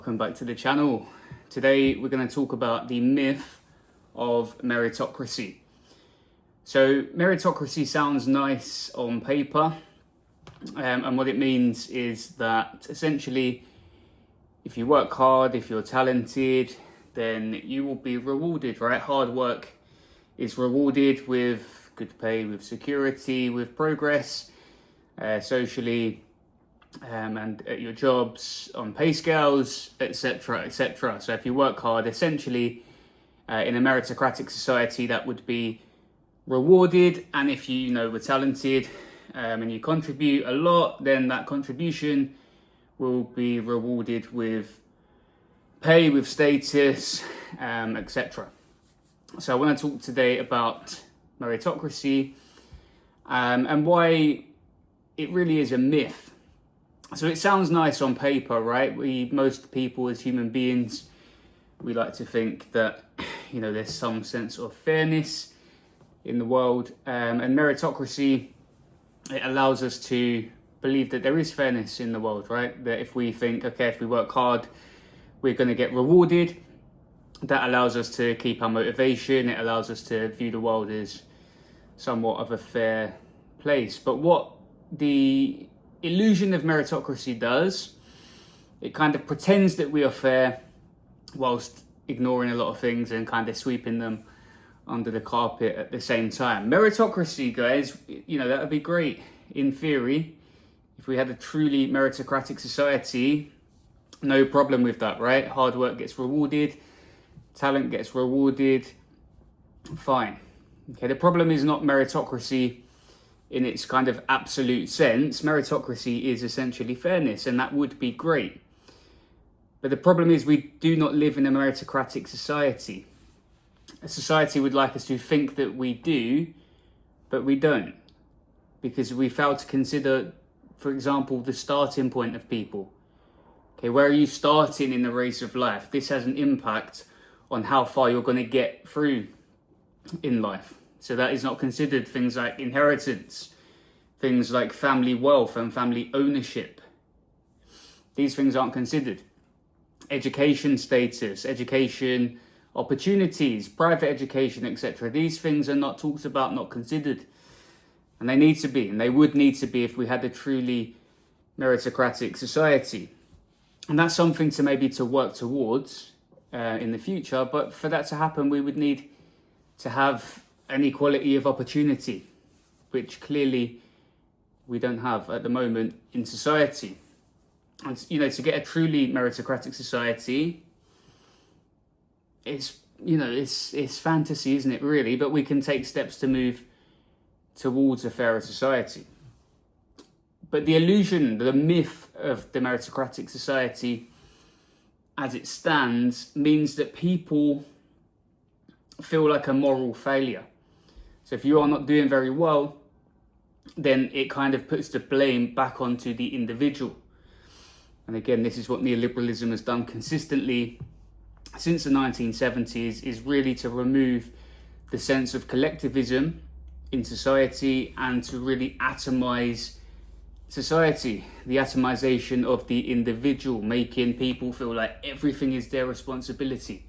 Welcome back to the channel. Today we're going to talk about the myth of meritocracy. So meritocracy sounds nice on paper, and what it means is that essentially if you work hard, if you're talented, then you will be rewarded, right? Hard work is rewarded with good pay, with security, with progress, socially, and at your jobs, on pay scales, etc., etc. So if you work hard, essentially, in a meritocratic society, that would be rewarded. And if you were talented and you contribute a lot, then that contribution will be rewarded with pay, with status, etc. So I want to talk today about meritocracy and why it really is a myth. So it sounds nice on paper, right? Most people as human beings, we like to think that, there's some sense of fairness in the world. And meritocracy, it allows us to believe that there is fairness in the world, right? That if we think, okay, if we work hard, we're going to get rewarded. That allows us to keep our motivation. It allows us to view the world as somewhat of a fair place. But what the illusion of meritocracy does, it kind of pretends that we are fair whilst ignoring a lot of things and kind of sweeping them under the carpet at the same time. Meritocracy, guys, that would be great in theory. If we had a truly meritocratic society, no problem with that, right? Hard work gets rewarded, talent gets rewarded, fine. Okay, the problem is not meritocracy in its kind of absolute sense. Meritocracy is essentially fairness, and that would be great. But the problem is we do not live in a meritocratic society. A society would like us to think that we do, but we don't. Because we fail to consider, for example, the starting point of people. Okay, where are you starting in the race of life? This has an impact on how far you're going to get through in life. So that is not considered. Things like inheritance, things like family wealth and family ownership. These things aren't considered. Education status, education opportunities, private education, etc. These things are not talked about, not considered. And they need to be, and they would need to be if we had a truly meritocratic society. And that's something to maybe to work towards in the future. But for that to happen, we would need to have an equality of opportunity, which clearly we don't have at the moment in society. And to get a truly meritocratic society, it's fantasy, isn't it, really? But we can take steps to move towards a fairer society. But the illusion, the myth of the meritocratic society as it stands means that people feel like a moral failure. So if you are not doing very well, then it kind of puts the blame back onto the individual. And again, this is what neoliberalism has done consistently since the 1970s, is really to remove the sense of collectivism in society and to really atomize society, the atomization of the individual, making people feel like everything is their responsibility.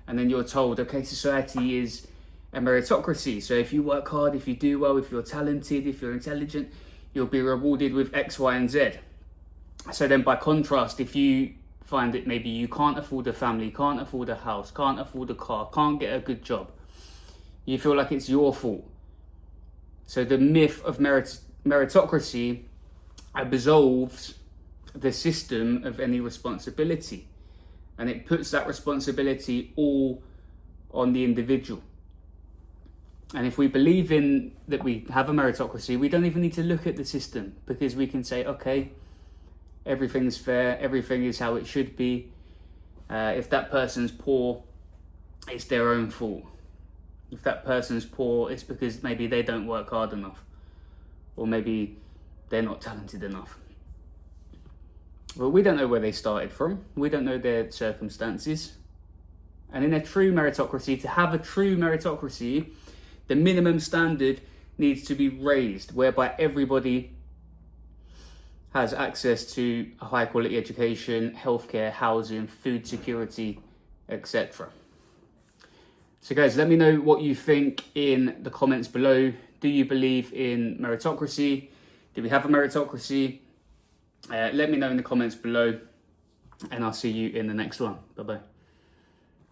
And then you're told, okay, society is a meritocracy. So if you work hard, if you do well, if you're talented, if you're intelligent, you'll be rewarded with X, Y, and Z. So then by contrast, if you find that maybe you can't afford a family, can't afford a house, can't afford a car, can't get a good job, you feel like it's your fault. So the myth of meritocracy absolves the system of any responsibility. And it puts that responsibility all on the individual. And if we believe in that we have a meritocracy, we don't even need to look at the system, because we can say, okay, everything's fair, everything is how it should be. If that person's poor, it's their own fault. If that person's poor, it's because maybe they don't work hard enough, or maybe they're not talented enough. Well, we don't know where they started from. We don't know their circumstances. And in a true meritocracy, to have a true meritocracy, the minimum standard needs to be raised, whereby everybody has access to a high quality education, healthcare, housing, food security, etc. So guys, let me know what you think in the comments below. Do you believe in meritocracy? Do we have a meritocracy? Let me know in the comments below, and I'll see you in the next one. Bye-bye.